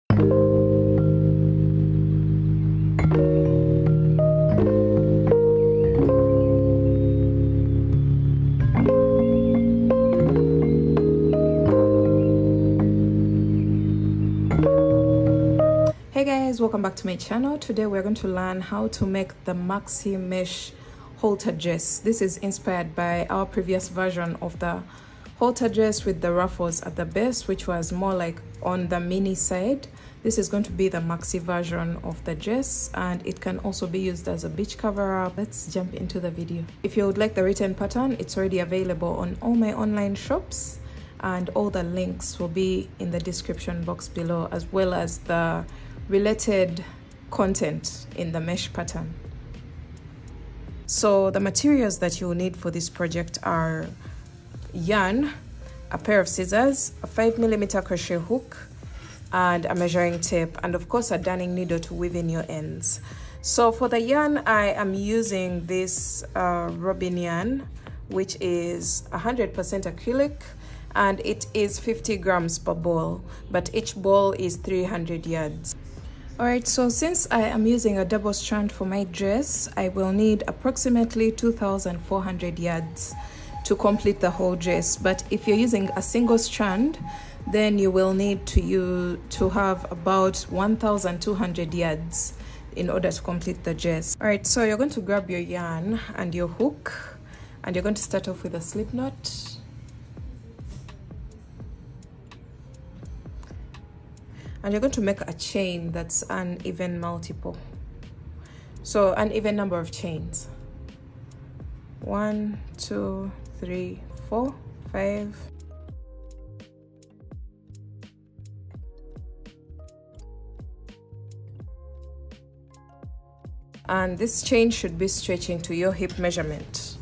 Hey guys, welcome back to my channel. Today we're going to learn how to make the maxi mesh halter dress. This is inspired by our previous version of the halter dress with the ruffles at the base, which was more like on the mini side. This is going to be the maxi version of the dress, and it can also be used as a beach cover up. Let's jump into the video. If you would like the written pattern, it's already available on all my online shops, and all the links will be in the description box below, as well as the related content in the mesh pattern. So the materials that you will need for this project are yarn, a pair of scissors, a 5mm crochet hook, and a measuring tape, and of course a darning needle to weave in your ends. So for the yarn, I am using this robin yarn, which is 100% acrylic, and it is 50 grams per ball, but each ball is 300 yards. Alright, so since I am using a double strand for my dress, I will need approximately 2,400 yards to complete the whole dress. But if you're using a single strand, then you will need to have about 1,200 yards in order to complete the dress. Alright, so you're going to grab your yarn and your hook, and you're going to start off with a slip knot. And you're going to make a chain that's an even multiple, so an even number of chains. 1, 2, 3, 4, 5. And this chain should be stretching to your hip measurement.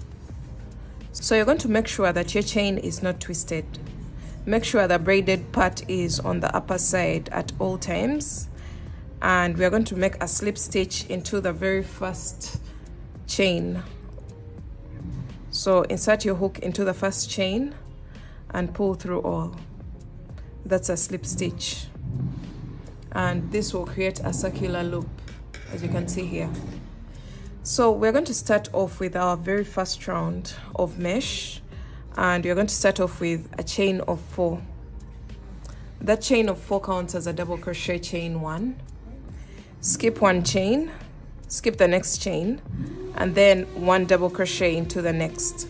So you're going to make sure that your chain is not twisted. Make sure the braided part is on the upper side at all times, and we're going to make a slip stitch into the very first chain. So insert your hook into the first chain and pull through all. That's a slip stitch, and this will create a circular loop, as you can see here. So we're going to start off with our very first round of mesh, and you're going to start off with a chain of 4. That chain of 4 counts as a double crochet chain 1. Skip 1 chain, skip the next chain, and then 1 double crochet into the next.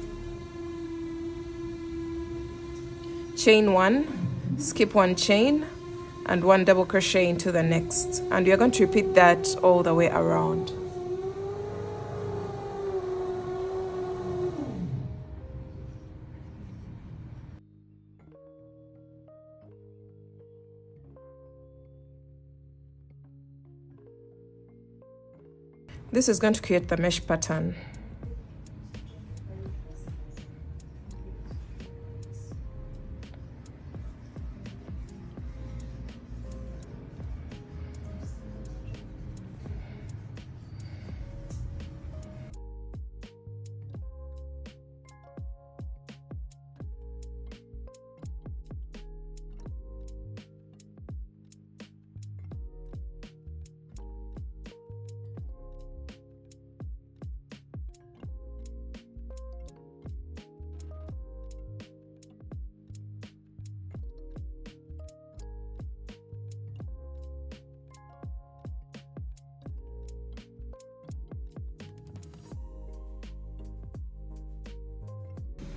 Chain 1, skip 1 chain, and 1 double crochet into the next. And you're going to repeat that all the way around. This is going to create the mesh pattern.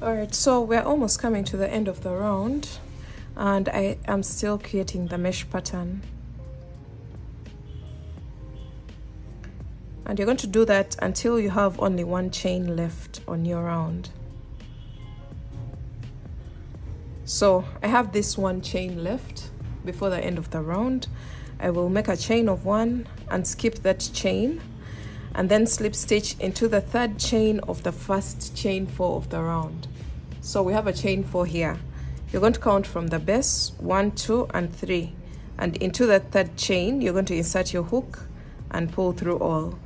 Alright, so we're almost coming to the end of the round, and I am still creating the mesh pattern. And you're going to do that until you have only 1 chain left on your round. So I have this 1 chain left before the end of the round. I will make a chain of 1 and skip that chain, and then slip stitch into the 3rd chain of the first chain 4 of the round. So we have a chain 4 here. You're going to count from the base 1, 2, and 3, and into the 3rd chain you're going to insert your hook and pull through all,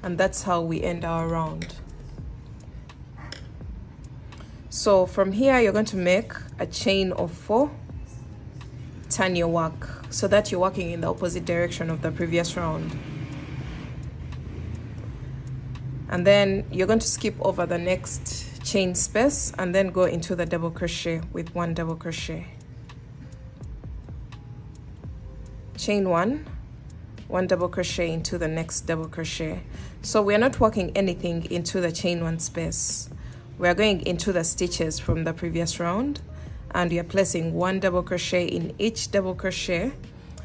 and that's how we end our round. So from here you're going to make a chain of 4 turn your work so that you're working in the opposite direction of the previous round. And then you're going to skip over the next chain space and then go into the double crochet with 1 double crochet. Chain 1, 1 double crochet into the next double crochet. So we're not working anything into the chain 1 space. We're going into the stitches from the previous round, and you're placing 1 double crochet in each double crochet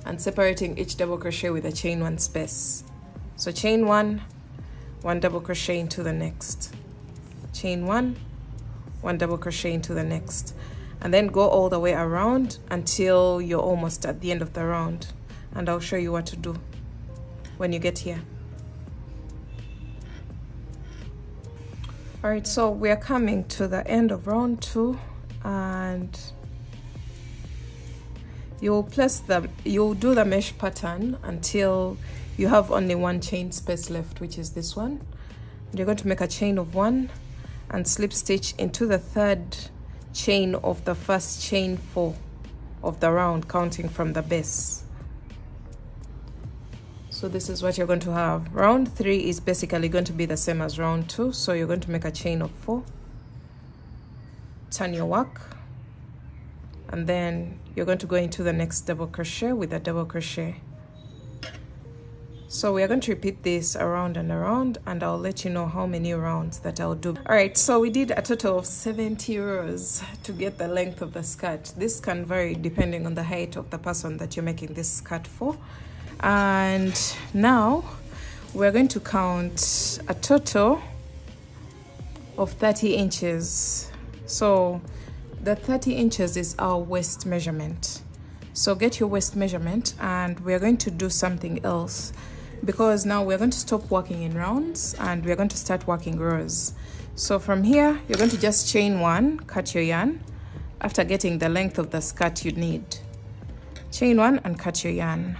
and separating each double crochet with a chain 1 space. So chain 1, 1 double crochet into the next, chain 1, 1 double crochet into the next, and then go all the way around until you're almost at the end of the round, and I'll show you what to do when you get here. All right, so we're coming to the end of round 2, and you'll do the mesh pattern until you have only 1 chain space left, which is this one. You're going to make a chain of 1 and slip stitch into the 3rd chain of the first chain 4 of the round, counting from the base. So this is what you're going to have. Round 3 is basically going to be the same as round 2, so you're going to make a chain of 4, turn your work, and then you're going to go into the next double crochet with a double crochet. So we are going to repeat this around and around, and I'll let you know how many rounds that I'll do. All right, so we did a total of 70 rows to get the length of the skirt. This can vary depending on the height of the person that you're making this skirt for. And now we're going to count a total of 30 inches. So the 30 inches is our waist measurement. So get your waist measurement, and we're going to do something else, because now we're going to stop working in rounds and we're going to start working rows. So from here, you're going to just chain 1, cut your yarn after getting the length of the skirt you need. Chain 1 and cut your yarn.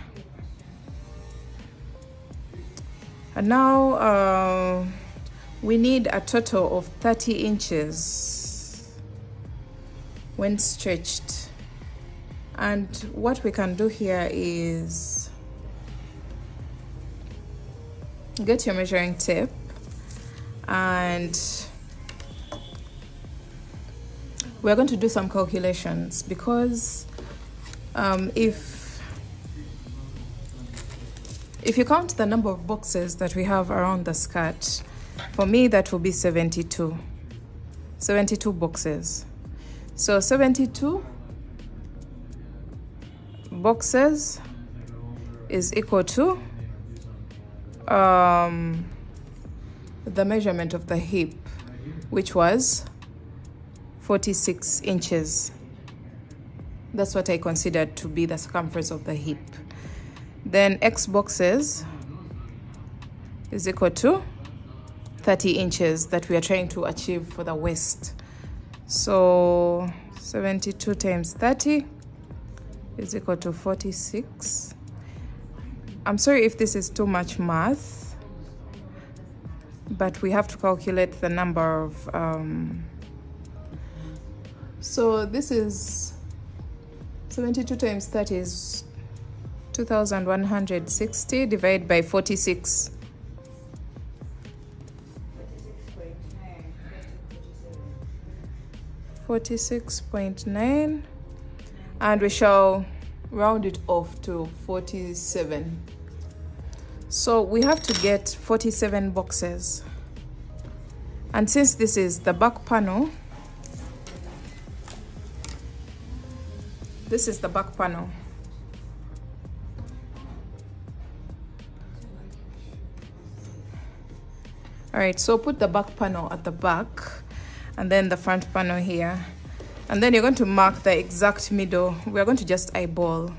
And now we need a total of 30 inches when stretched. And what we can do here is get your measuring tape, and we're going to do some calculations, because if you count the number of boxes that we have around the skirt, for me that will be 72 boxes. So 72 boxes is equal to the measurement of the hip, which was 46 inches. That's what I considered to be the circumference of the hip. Then X boxes is equal to 30 inches that we are trying to achieve for the waist. So 72 times 30 is equal to 46. I'm sorry if this is too much math, but we have to calculate the number of so this is 72 times 30 is 2160 divided by 46. 46.9, and we shall round it off to 47. So we have to get 47 boxes, and since this is the back panel, this is the back panel. All right, so put the back panel at the back and then the front panel here, and then you're going to mark the exact middle. We're going to just eyeball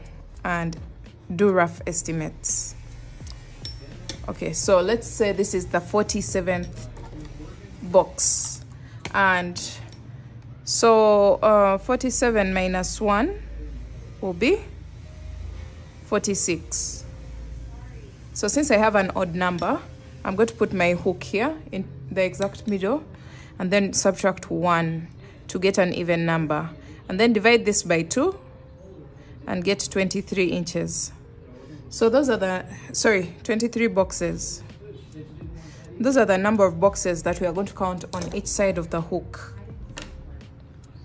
and do rough estimates. Okay, so let's say this is the 47th box, and so 47 minus 1 will be 46. So since I have an odd number, I'm going to put my hook here in the exact middle and then subtract 1 to get an even number, and then divide this by 2. and get 23 inches. So those are the 23 boxes. Those are the number of boxes that we are going to count on each side of the hook.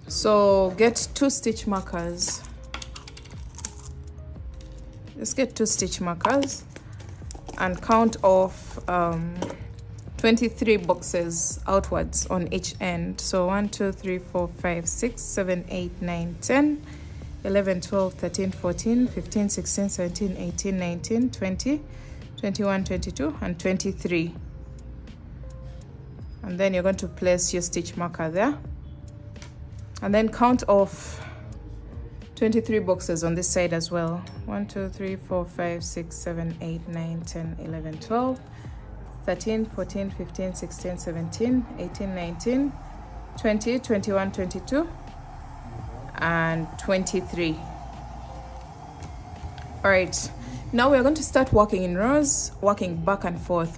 So get 2 stitch markers. Let's get 2 stitch markers and count off 23 boxes outwards on each end. So 1, 2, 3, 4, 5, 6, 7, 8, 9, 10, 11, 12, 13, 14, 15, 16, 17, 18, 19, 20, 21, 22, and 23. And then you're going to place your stitch marker there. And then count off 23 boxes on this side as well. 1, 2, 3, 4, 5, 6, 7, 8, 9, 10, 11, 12, 13, 14, 15, 16, 17, 18, 19, 20, 21, 22, and 23. All right, now we're going to start working in rows, working back and forth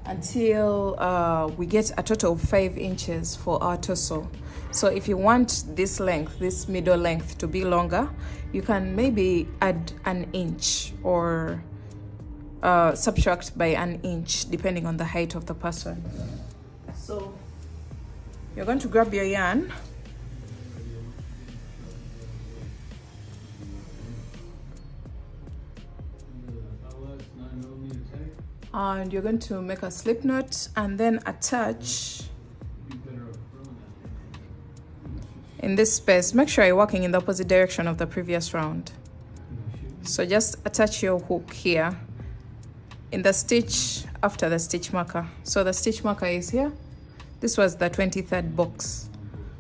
until we get a total of 5 inches for our torso. So if you want this length, this middle length, to be longer, you can maybe add an inch or subtract by an inch depending on the height of the person. So you're going to grab your yarn and you're going to make a slip knot and then attach in this space. Make sure you're working in the opposite direction of the previous round. So just attach your hook here in the stitch after the stitch marker. So the stitch marker is here. This was the 23rd box.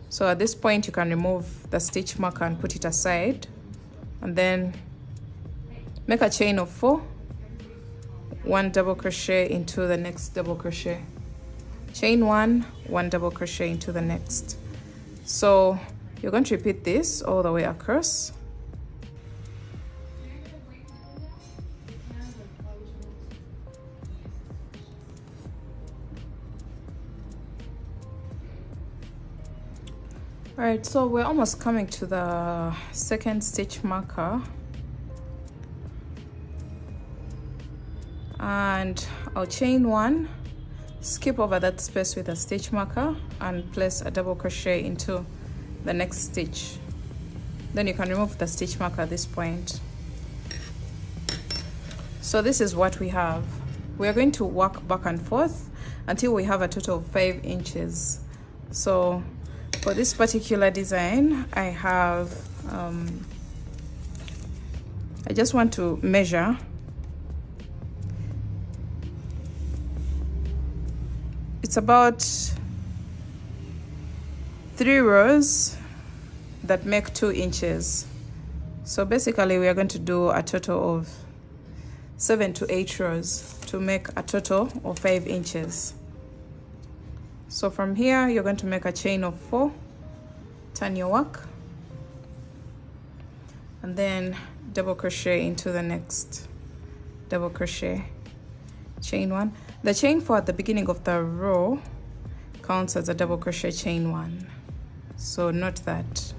So at this point you can remove the stitch marker and put it aside, and then make a chain of 4, 1 double crochet into the next double crochet, chain 1, 1 double crochet into the next. So you're going to repeat this all the way across. All right, so we're almost coming to the second stitch marker, and I'll chain 1, skip over that space with a stitch marker and place a double crochet into the next stitch. Then you can remove the stitch marker at this point. So this is what we have. We are going to work back and forth until we have a total of 5 inches. So for this particular design, I have I just want to measure it's about 3 rows that make 2 inches. So basically we are going to do a total of 7 to 8 rows to make a total of 5 inches. So from here you're going to make a chain of 4, turn your work, and then double crochet into the next double crochet, chain 1. The chain 4 at the beginning of the row counts as a double crochet chain 1, so note that.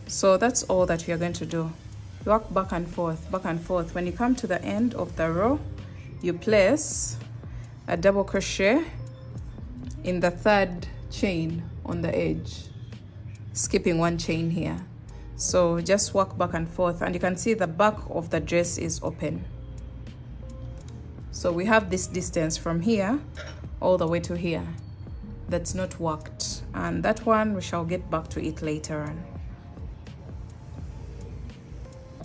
So that's all that we are going to do. Work back and forth, back and forth. When you come to the end of the row, you place a double crochet in the 3rd chain on the edge, skipping 1 chain here. So just work back and forth, and you can see the back of the dress is open. So we have this distance from here all the way to here that's not worked, and that one we shall get back to it later on.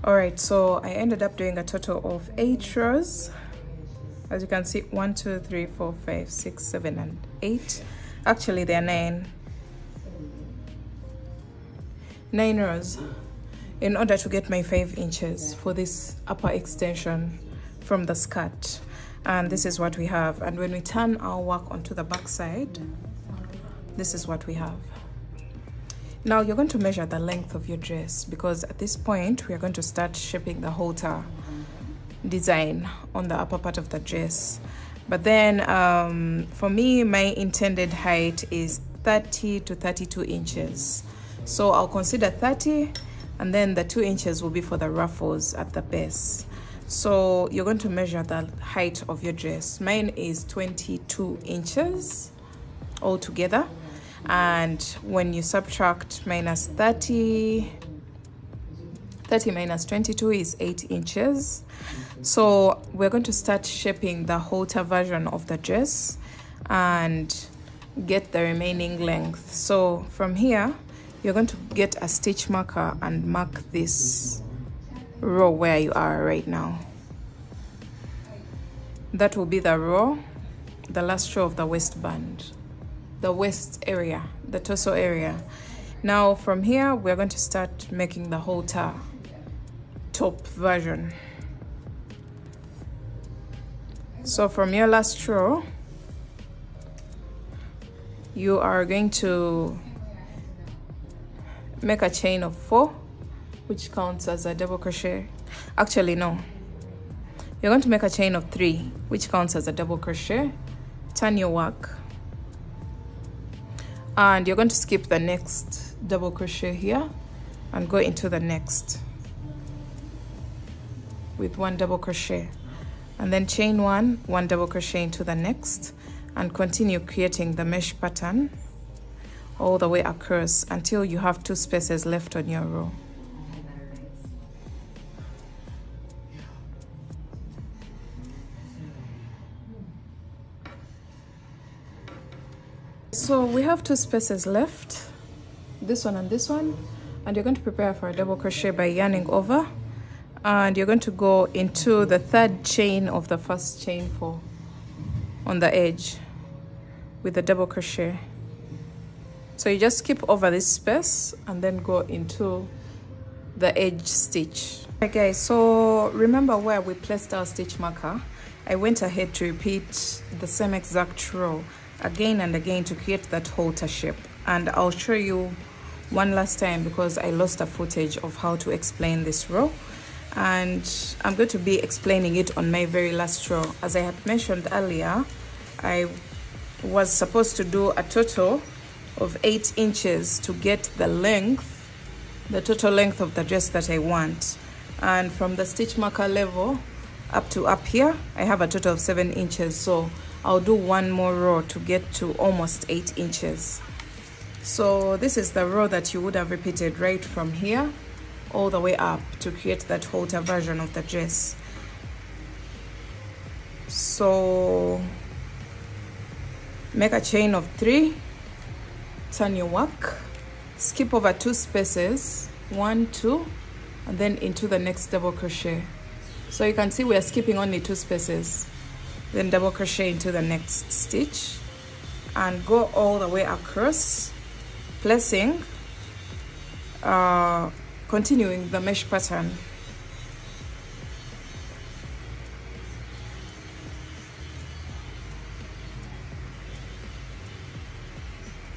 All right, so I ended up doing a total of 8 rows. As you can see, 1, 2, 3, 4, 5, 6, 7, and 8. Actually, there are 9 rows in order to get my 5 inches for this upper extension from the skirt. And this is what we have. And when we turn our work onto the back side, this is what we have. Now you're going to measure the length of your dress, because at this point we are going to start shaping the halter design on the upper part of the dress. But then for me, my intended height is 30 to 32 inches. So I'll consider 30, and then the 2 inches will be for the ruffles at the base. So you're going to measure the height of your dress. Mine is 22 inches altogether, and when you subtract minus 30 minus 22 is 8 inches. So we're going to start shaping the halter version of the dress and get the remaining length. So from here, you're going to get a stitch marker and mark this row where you are right now. That will be the row, the last row of the waistband, the waist area, the torso area. Now from here, we're going to start making the halter top version. So from your last row, you are going to make a chain of 4, which counts as a double crochet. Actually, no. You're going to make a chain of 3, which counts as a double crochet. Turn your work. And you're going to skip the next double crochet here and go into the next with 1 double crochet, and then chain 1 double crochet into the next, and continue creating the mesh pattern all the way across until you have 2 spaces left on your row. So we have 2 spaces left, this one and this one, and you're going to prepare for a double crochet by yarning over, and you're going to go into the 3rd chain of the 1st chain 4 on the edge with the double crochet. So you just skip over this space and then go into the edge stitch. Okay, so remember where we placed our stitch marker. I went ahead to repeat the same exact row again and again to create that halter shape, and I'll show you one last time because I lost a footage of how to explain this row, and I'm going to be explaining it on my very last row. As I had mentioned earlier, I was supposed to do a total of 8 inches to get the length, the total length of the dress that I want, and from the stitch marker level up to up here I have a total of 7 inches. So I'll do 1 more row to get to almost 8 inches. So this is the row that you would have repeated right from here all the way up to create that halter version of the dress. So make a chain of 3, turn your work, skip over 2 spaces, 1, 2, and then into the next double crochet. So you can see we are skipping only 2 spaces, then double crochet into the next stitch and go all the way across, placing continuing the mesh pattern.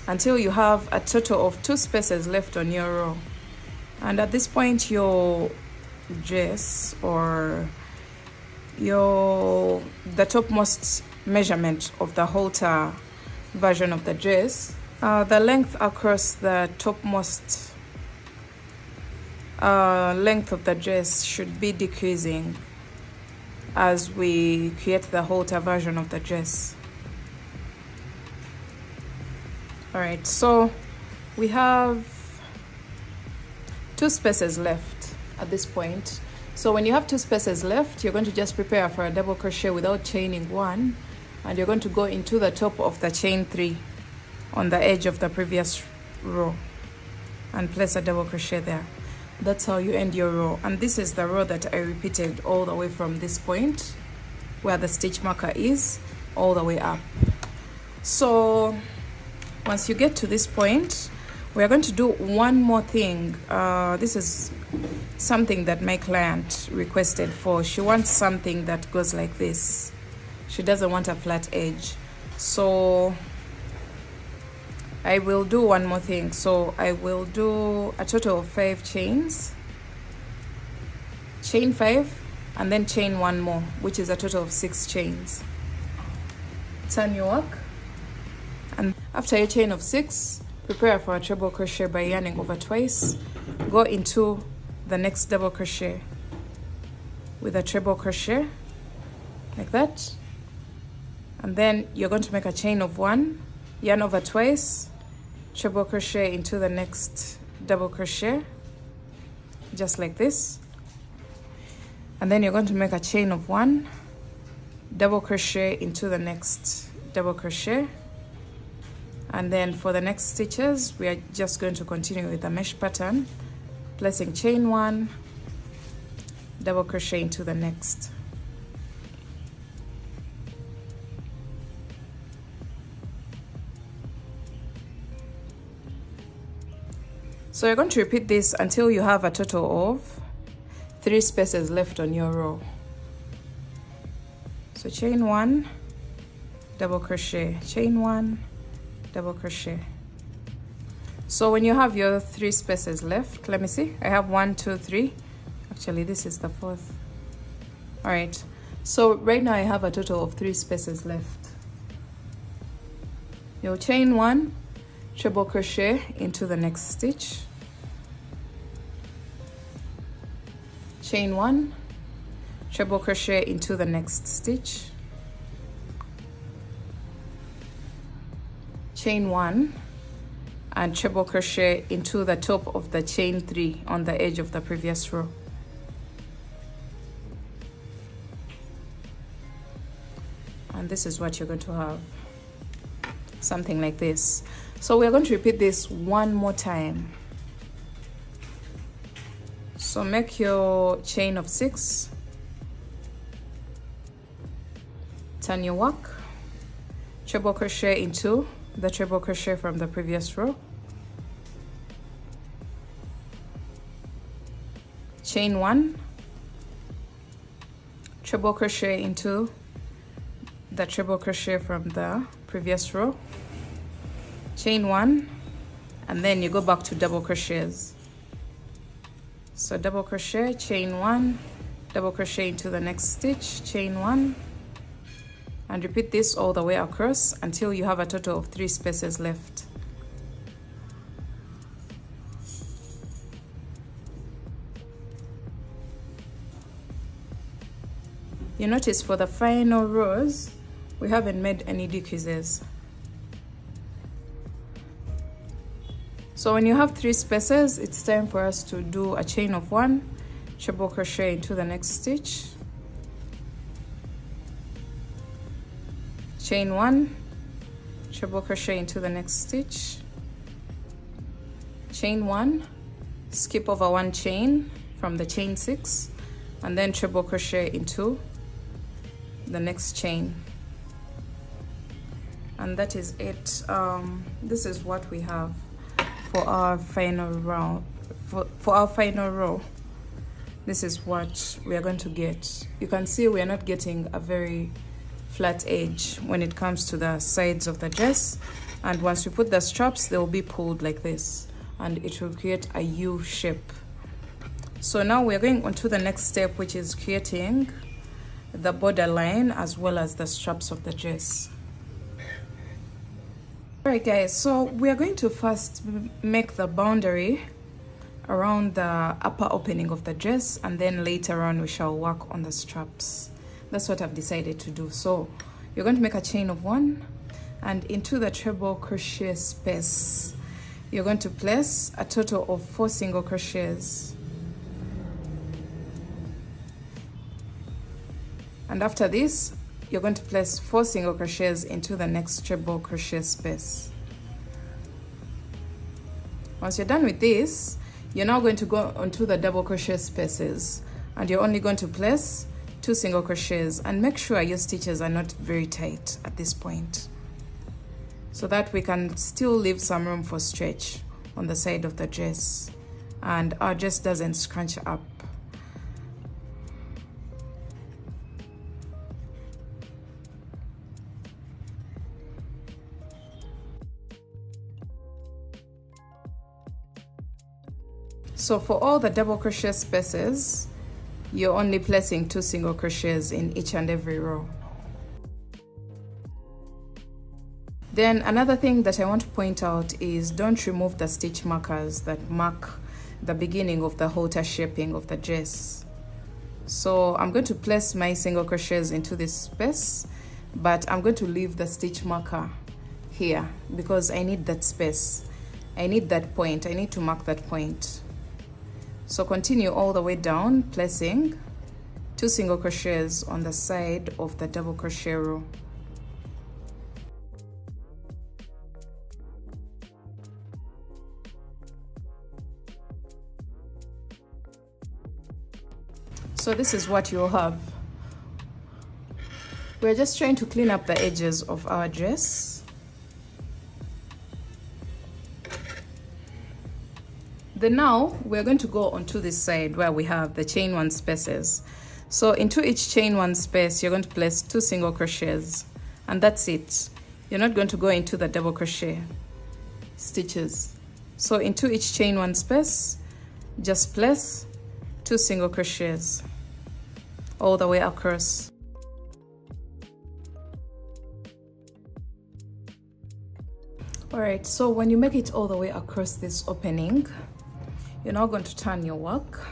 Until you have a total of 2 spaces left on your row. And at this point, your dress or the topmost measurement of the halter version of the dress, the length across the topmost length of the dress should be decreasing as we create the halter version of the dress. All right, so we have 2 spaces left at this point. So when you have 2 spaces left, you're going to just prepare for a double crochet without chaining 1, and you're going to go into the top of the chain 3 on the edge of the previous row and place a double crochet there. That's how you end your row, and this is the row that I repeated all the way from this point where the stitch marker is all the way up. So once you get to this point, we're going to do one more thing. This is something that my client requested for. She wants something that goes like this. She doesn't want a flat edge. So I will do one more thing. So I will do a total of 5 chains. Chain 5 and then chain 1 more, which is a total of 6 chains. Turn your work, and after your chain of 6, prepare for a treble crochet by yarning over twice. Go into the next double crochet with a treble crochet like that, and then you're going to make a chain of 1, yarn over twice, treble crochet into the next double crochet just like this, and then you're going to make a chain of 1, double crochet into the next double crochet, and then for the next stitches we are just going to continue with the mesh pattern, placing chain 1, double crochet into the next. So you're going to repeat this until you have a total of 3 spaces left on your row. So chain 1, double crochet, chain 1, double crochet. So when you have your 3 spaces left, let me see, I have 1, 2, 3. Actually, this is the 4th. All right, so right now I have a total of 3 spaces left. You'll chain 1, treble crochet into the next stitch, chain 1, treble crochet into the next stitch, chain 1, and treble crochet into the top of the chain 3 on the edge of the previous row. And this is what you're going to have, something like this. So we're going to repeat this one more time. So make your chain of 6, turn your work, treble crochet into the treble crochet from the previous row, chain 1, treble crochet into the treble crochet from the previous row, chain 1, and then you go back to double crochets. So double crochet, chain 1, double crochet into the next stitch, chain 1, and repeat this all the way across until you have a total of 3 spaces left. You notice for the final rows we haven't made any decreases. So when you have 3 spaces, it's time for us to do a chain of 1, treble crochet into the next stitch, chain 1, treble crochet into the next stitch, chain 1, skip over 1 chain from the chain 6, and then treble crochet into the next chain. And that is it. This is what we have for our final round. For our final row, this is what we are going to get. You can see we are not getting a very flat edge when it comes to the sides of the dress, and once we put the straps, they will be pulled like this and it will create a U shape. So now we're going on to the next step, which is creating the border line as well as the straps of the dress. All right guys, so we are going to first make the boundary around the upper opening of the dress, and then later on we shall work on the straps. That's what I've decided to do. So you're going to make a chain of 1, and into the treble crochet space you're going to place a total of 4 single crochets, and after this you're going to place 4 single crochets into the next treble crochet space. Once you're done with this, you're now going to go onto the double crochet spaces, and you're only going to place 2 single crochets, and make sure your stitches are not very tight at this point so that we can still leave some room for stretch on the side of the dress and our dress doesn't scrunch up. So for all the double crochet spaces, you're only placing 2 single crochets in each and every row. Then another thing that I want to point out is don't remove the stitch markers that mark the beginning of the halter shaping of the dress. So I'm going to place my single crochets into this space, but I'm going to leave the stitch marker here because I need that space. I need that point. I need to mark that point. So continue all the way down, placing 2 single crochets on the side of the double crochet row. So this is what you'll have. We're just trying to clean up the edges of our dress. Then now we're going to go onto this side where we have the chain 1 spaces. So into each chain 1 space, you're going to place 2 single crochets, and that's it. You're not going to go into the double crochet stitches. So into each chain 1 space, just place 2 single crochets all the way across. All right, so when you make it all the way across this opening, you're now going to turn your work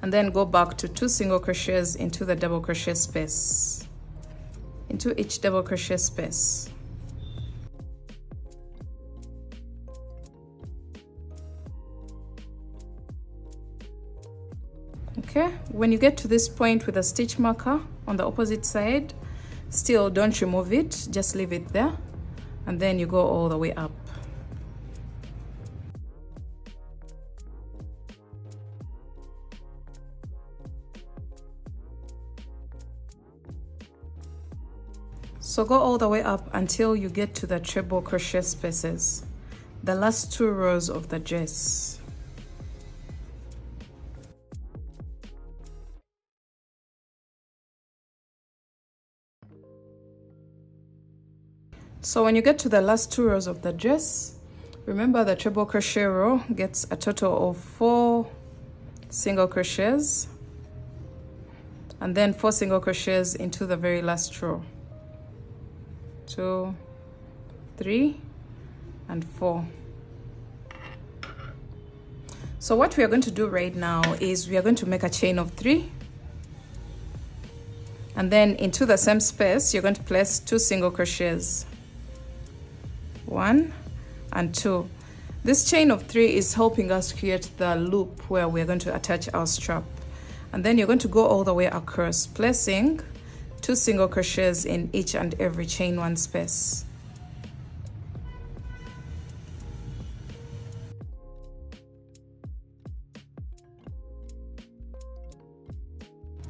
and then go back to 2 single crochets into the double crochet space, into each double crochet space. Okay, when you get to this point with a stitch marker on the opposite side, still don't remove it, just leave it there, and then you go all the way up. So go all the way up until you get to the treble crochet spaces, the last 2 rows of the dress. So when you get to the last 2 rows of the dress, remember the treble crochet row gets a total of 4 single crochets and then 4 single crochets into the very last row. 2, 3, and 4. So what we are going to do right now is we are going to make a chain of 3, and then into the same space you're going to place 2 single crochets, 1 and 2. This chain of 3 is helping us create the loop where we're going to attach our strap, and then you're going to go all the way across, placing 2 single crochets in each and every chain 1 space.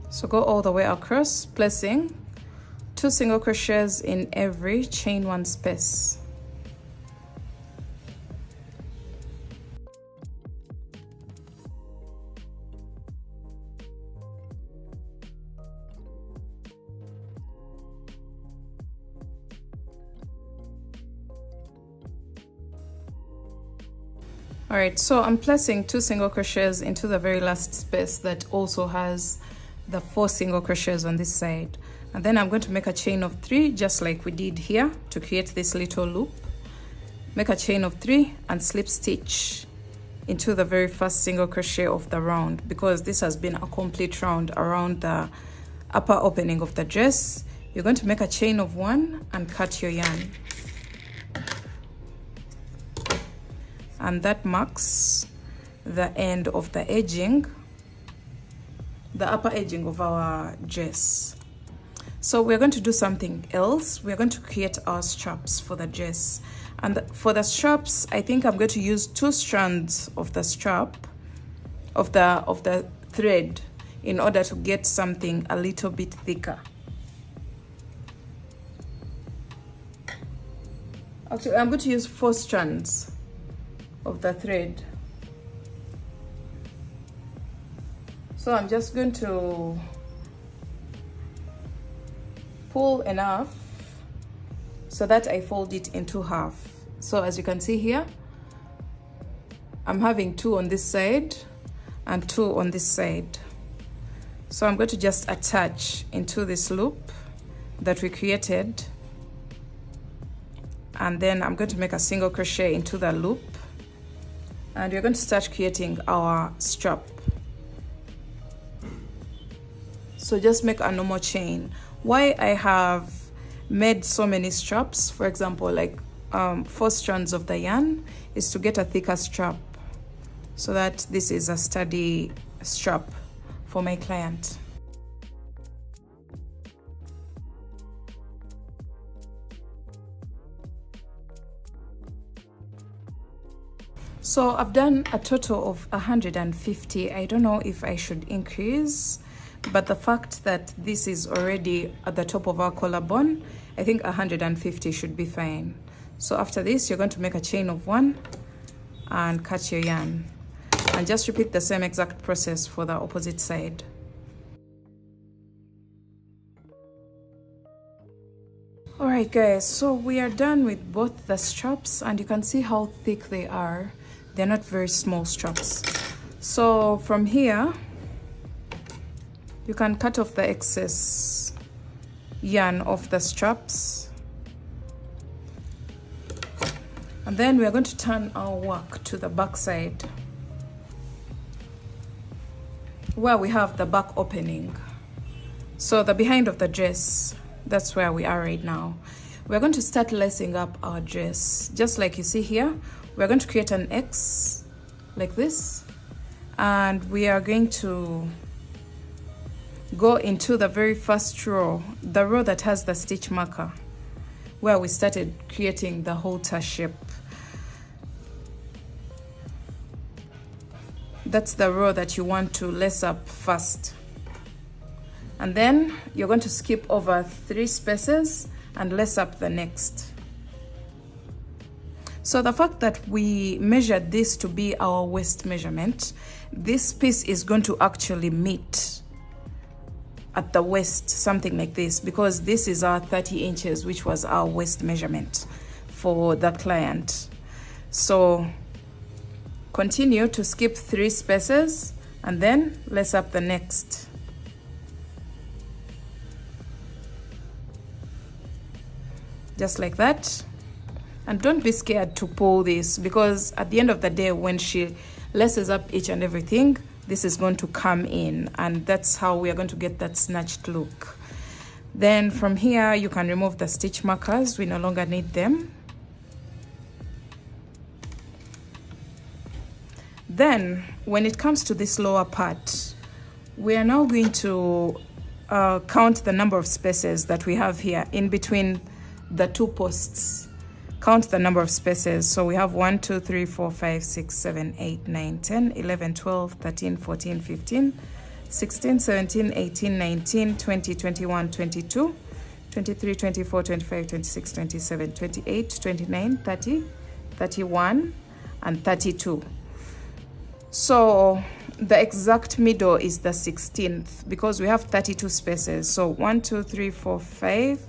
So go all the way across, placing 2 single crochets in every chain 1 space. All right, so I'm placing 2 single crochets into the very last space that also has the 4 single crochets on this side, and then I'm going to make a chain of 3 just like we did here to create this little loop. Make a chain of 3 and slip stitch into the very first single crochet of the round, because this has been a complete round around the upper opening of the dress. You're going to make a chain of 1 and cut your yarn, and that marks the end of the edging, the upper edging of our dress. So we're going to do something else. We're going to create our straps for the dress, and for the straps I think I'm going to use 2 strands of the strap of the thread in order to get something a little bit thicker. Actually, I'm going to use 4 strands of the thread. So I'm just going to pull enough so that I fold it into half. So as you can see here, I'm having 2 on this side and 2 on this side. So I'm going to just attach into this loop that we created and then I'm going to make a single crochet into the loop, and we're going to start creating our strap. So just make a normal chain. Why I have made so many straps, for example, like 4 strands of the yarn, is to get a thicker strap, so that this is a sturdy strap for my client. So I've done a total of 150. I don't know if I should increase, but the fact that this is already at the top of our collarbone, I think 150 should be fine. So after this, you're going to make a chain of 1 and cut your yarn, and just repeat the same exact process for the opposite side. Alright guys, so we are done with both the straps, and you can see how thick they are. They're not very small straps. So from here, you can cut off the excess yarn off the straps. And then we are going to turn our work to the back side, where we have the back opening. So the behind of the dress, that's where we are right now. We're going to start lacing up our dress. Just like you see here, we're going to create an X like this, and we are going to go into the very first row, the row that has the stitch marker, where we started creating the halter shape. That's the row that you want to lace up first. And then you're going to skip over 3 spaces and lace up the next. So the fact that we measured this to be our waist measurement, this piece is going to actually meet at the waist, something like this, because this is our 30 inches, which was our waist measurement for the client. So continue to skip 3 spaces and then lace up the next. Just like that. And don't be scared to pull this, because at the end of the day, when she laces up each and everything, this is going to come in, and that's how we are going to get that snatched look. Then from here, you can remove the stitch markers. We no longer need them. Then when it comes to this lower part, we are now going to count the number of spaces that we have here in between the 2 posts. Count the number of spaces. So we have 1, 2, 3, 4, 5, 6, 7, 8, 9, 10, 11, 12, 13, 14, 15, 16, 17, 18, 19, 20, 21, 22, 23, 24, 25, 26, 27, 28, 29, 30, 31, and 32. So the exact middle is the 16th, because we have 32 spaces. So 1, 2, 3, 4, 5.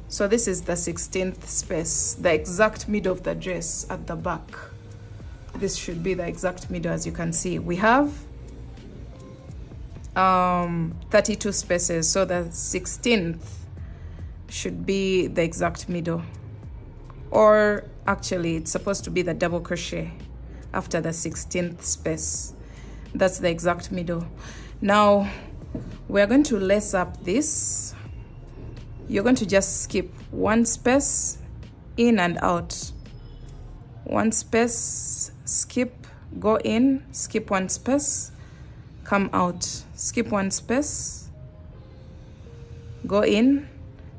So this is the 16th space, the exact middle of the dress at the back. This should be the exact middle. As you can see, we have 32 spaces, so the 16th should be the exact middle, or actually it's supposed to be the double crochet after the 16th space. That's the exact middle. Now we're going to lace up this. You're going to just skip 1 space in and out. 1 space, skip, go in, skip 1 space, come out, skip 1 space, go in,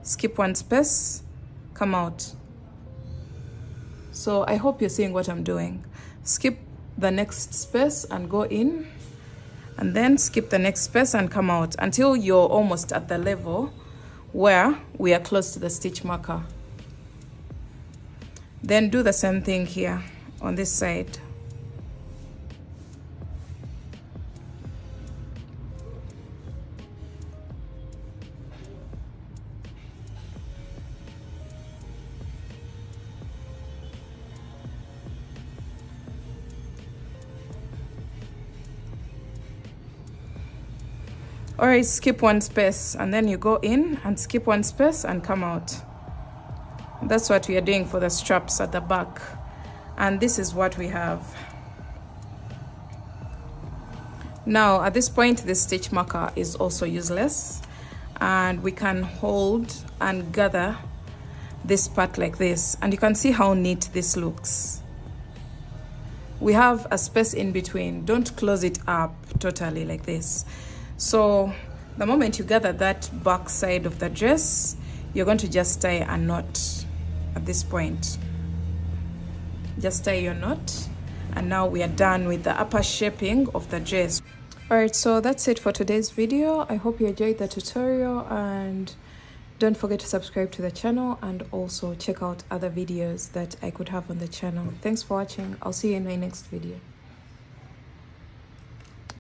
skip 1 space, come out. So I hope you're seeing what I'm doing. Skip the next space and go in, and then skip the next space and come out until you're almost at the level where we are close to the stitch marker. Then do the same thing here on this side. or skip one space and then you go in and skip one space and come out. That's what we are doing for the straps at the back, and this is what we have. Now at this point the stitch marker is also useless, and we can hold and gather this part like this, and you can see how neat this looks. We have a space in between. Don't close it up totally like this. So the moment you gather that back side of the dress, you're going to just tie a knot at this point. Just tie your knot, and now we are done with the upper shaping of the dress. Alright, so that's it for today's video. I hope you enjoyed the tutorial, and don't forget to subscribe to the channel and also check out other videos that I could have on the channel. Thanks for watching. I'll see you in my next video.